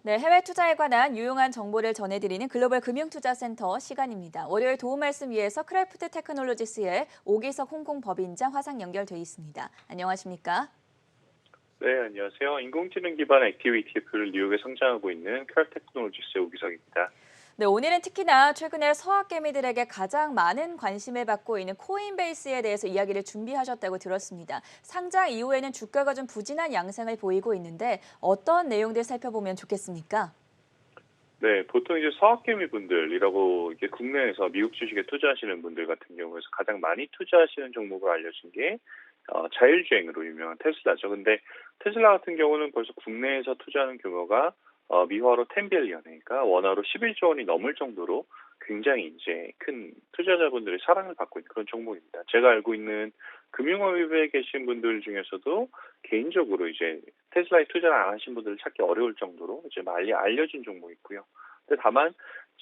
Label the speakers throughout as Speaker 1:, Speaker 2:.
Speaker 1: 네, 해외 투자에 관한 유용한 정보를 전해드리는 글로벌 금융투자센터 시간입니다. 월요일 도움 말씀 위해서 크래프트 테크놀로지스의 오기석 홍콩 법인장 화상 연결돼 있습니다. 안녕하십니까?
Speaker 2: 네, 안녕하세요. 인공지능 기반 액티비티 표를 뉴욕에 성장하고 있는 큐 테크놀로지스의 오기석입니다.
Speaker 1: 네, 오늘은 특히나 최근에 서학개미들에게 가장 많은 관심을 받고 있는 코인베이스에 대해서 이야기를 준비하셨다고 들었습니다. 상장 이후에는 주가가 좀 부진한 양상을 보이고 있는데 어떤 내용들 살펴보면 좋겠습니까?
Speaker 2: 네, 보통 이제 서학개미 분들이라고 이게 국내에서 미국 주식에 투자하시는 분들 같은 경우에서 가장 많이 투자하시는 종목을 알려진 게 자율주행으로 유명한 테슬라죠. 근데 테슬라 같은 경우는 벌써 국내에서 투자하는 규모가 미화로 10빌리언, 그러니까 원화로 11조 원이 넘을 정도로 굉장히 이제 큰 투자자분들의 사랑을 받고 있는 그런 종목입니다. 제가 알고 있는 금융업에 계신 분들 중에서도 개인적으로 이제 테슬라에 투자를 안 하신 분들을 찾기 어려울 정도로 이제 많이 알려진 종목이고요. 근데 다만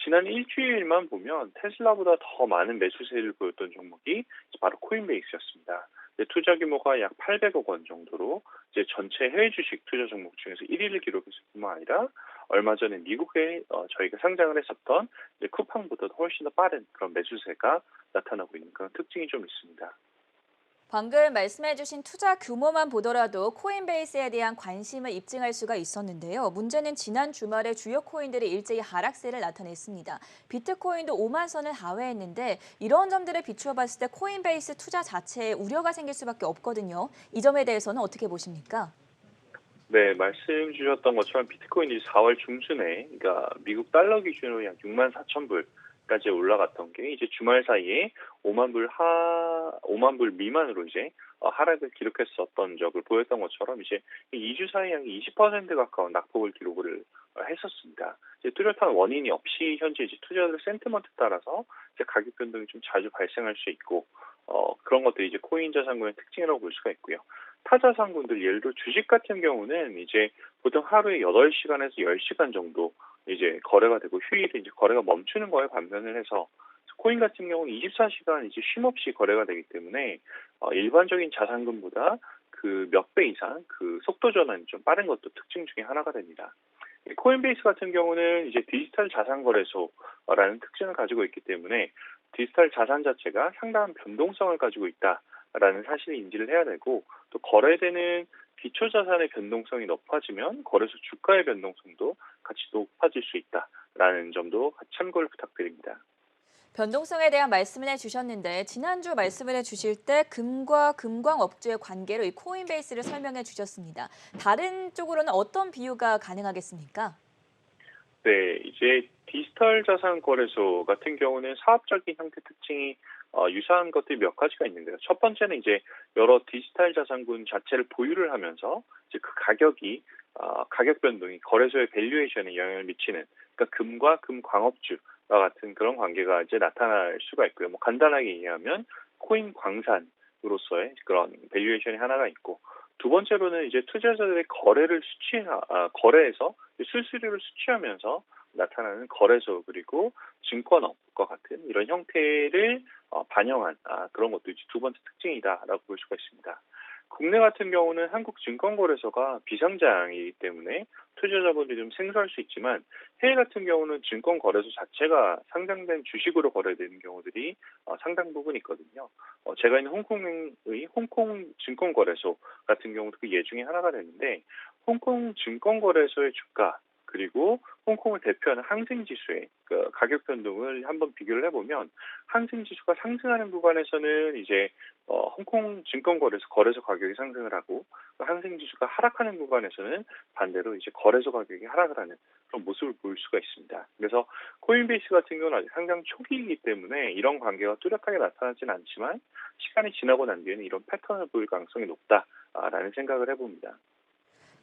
Speaker 2: 지난 일주일만 보면 테슬라보다 더 많은 매수세를 보였던 종목이 바로 코인베이스였습니다. 투자 규모가 약 800억 원 정도로 이제 전체 해외 주식 투자 종목 중에서 1위를 기록했을 뿐만 아니라 얼마 전에 미국에 저희가 상장을 했었던 이제 쿠팡보다 훨씬 더 빠른 그런 매수세가 나타나고 있는 그런 특징이 좀 있습니다.
Speaker 1: 방금 말씀해주신 투자 규모만 보더라도 코인베이스에 대한 관심을 입증할 수가 있었는데요. 문제는 지난 주말에 주요 코인들이 일제히 하락세를 나타냈습니다. 비트코인도 5만 선을 하회했는데 이런 점들을 비추어 봤을 때 코인베이스 투자 자체에 우려가 생길 수밖에 없거든요. 이 점에 대해서는 어떻게 보십니까?
Speaker 2: 네, 말씀 주셨던 것처럼 비트코인이 4월 중순에 그러니까 미국 달러 기준으로 약 6만 4천 불까지 올라갔던 게 이제 주말 사이에 5만 불 미만으로 이제 하락을 기록했었던 적을 보였던 것처럼 이제 2주 사이에 약 20% 가까운 낙폭을 기록을 했었습니다. 이제 뚜렷한 원인이 없이 현재 이제 투자자들 센티먼트 따라서 이제 가격 변동이 좀 자주 발생할 수 있고 그런 것들이 이제 코인 자산군의 특징이라고 볼 수가 있고요. 타자산군들 예를 들어 주식 같은 경우는 이제 보통 하루에 8시간에서 10시간 정도 이제 거래가 되고 휴일에 이제 거래가 멈추는 거에 반면을 해서 코인 같은 경우는 24시간 이제 쉼 없이 거래가 되기 때문에 일반적인 자산군보다 그 몇 배 이상 그 속도 전환이 좀 빠른 것도 특징 중에 하나가 됩니다. 코인베이스 같은 경우는 이제 디지털 자산 거래소라는 특징을 가지고 있기 때문에 디지털 자산 자체가 상당한 변동성을 가지고 있다라는 사실을 인지를 해야 되고 또 거래되는 기초 자산의 변동성이 높아지면 거래소 주가의 변동성도 같이 높아질 수 있다라는 점도 같이 참고를 부탁드립니다.
Speaker 1: 변동성에 대한 말씀을 해주셨는데 지난주 말씀을 해주실 때 금과 금광업주의 관계로 이 코인베이스를 설명해 주셨습니다. 다른 쪽으로는 어떤 비유가 가능하겠습니까?
Speaker 2: 네, 이제 디지털 자산 거래소 같은 경우는 사업적인 형태 특징이 유사한 것들이 몇 가지가 있는데요. 첫 번째는 이제 여러 디지털 자산군 자체를 보유를 하면서 이제 그 가격이 가격 변동이 거래소의 밸류에이션에 영향을 미치는 그러니까 금과 금 광업주와 같은 그런 관계가 이제 나타날 수가 있고요. 뭐 간단하게 얘기하면 코인 광산으로서의 그런 밸류에이션이 하나가 있고 두 번째로는 이제 투자자들의 거래에서 수수료를 수취하면서 나타나는 거래소 그리고 증권업과 같은 이런 형태를 반영한 그런 것도 이제 두 번째 특징이다라고 볼 수가 있습니다. 국내 같은 경우는 한국증권거래소가 비상장이기 때문에 투자자분들이 좀 생소할 수 있지만 해외 같은 경우는 증권거래소 자체가 상장된 주식으로 거래되는 경우들이 상당 부분 있거든요. 제가 있는 홍콩의 홍콩 증권거래소 같은 경우도 그 예 중에 하나가 되는데 홍콩 증권거래소의 주가 그리고 홍콩을 대표하는 항생지수의 그 가격 변동을 한번 비교를 해보면 항생지수가 상승하는 구간에서는 이제 홍콩 증권거래소 거래소 가격이 상승을 하고 항생지수가 하락하는 구간에서는 반대로 이제 거래소 가격이 하락을 하는 그런 모습을 보일 수가 있습니다. 그래서 코인베이스 같은 경우는 아직 상장 초기이기 때문에 이런 관계가 뚜렷하게 나타나지는 않지만 시간이 지나고 난 뒤에는 이런 패턴을 보일 가능성이 높다라는 생각을 해봅니다.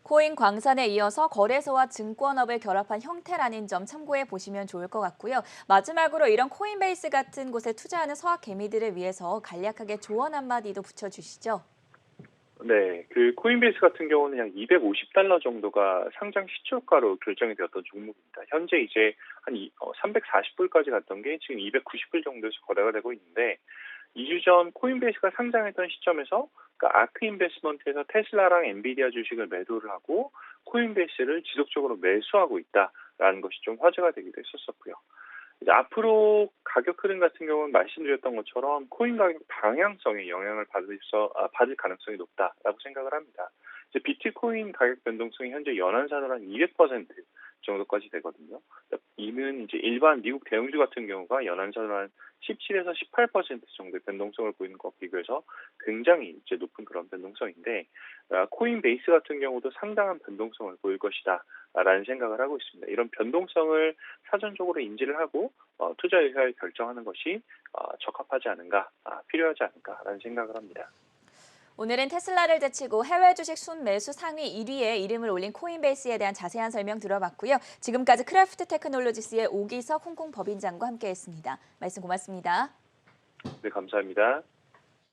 Speaker 1: 코인 광산에 이어서 거래소와 증권업을 결합한 형태라는 점 참고해 보시면 좋을 것 같고요. 마지막으로 이런 코인베이스 같은 곳에 투자하는 서학 개미들을 위해서 간략하게 조언 한마디도 붙여주시죠.
Speaker 2: 네, 그 코인베이스 같은 경우는 약 250달러 정도가 상장 시초가로 결정이 되었던 종목입니다. 현재 이제 한 340불까지 갔던 게 지금 290불 정도에서 거래가 되고 있는데 2주 전 코인베이스가 상장했던 시점에서 그러니까 아크 인베스트먼트에서 테슬라랑 엔비디아 주식을 매도를 하고 코인베이스를 지속적으로 매수하고 있다라는 것이 좀 화제가 되기도 했었었고요. 이제 앞으로 가격 흐름 같은 경우는 말씀드렸던 것처럼 코인 가격 방향성에 영향을 받을 가능성이 높다라고 생각을 합니다. 이제 비트코인 가격 변동성이 현재 연환산으로 한 200% 정도까지 되거든요. 이는 이제 일반 미국 대형주 같은 경우가 연환산으로 한 17에서 18% 정도의 변동성을 보이는 것과 비교해서 굉장히 이제 높은 그런 변동성인데 코인베이스 같은 경우도 상당한 변동성을 보일 것이다라는 생각을 하고 있습니다. 이런 변동성을 사전적으로 인지를 하고 투자 의사를 결정하는 것이 적합하지 않은가, 필요하지 않은가라는 생각을 합니다.
Speaker 1: 오늘은 테슬라를 제치고 해외 주식 순매수 상위 1위에 이름을 올린 코인베이스에 대한 자세한 설명 들어봤고요. 지금까지 크래프트 테크놀로지스의 오기석 홍콩 법인장과 함께했습니다. 말씀 고맙습니다.
Speaker 2: 네, 감사합니다.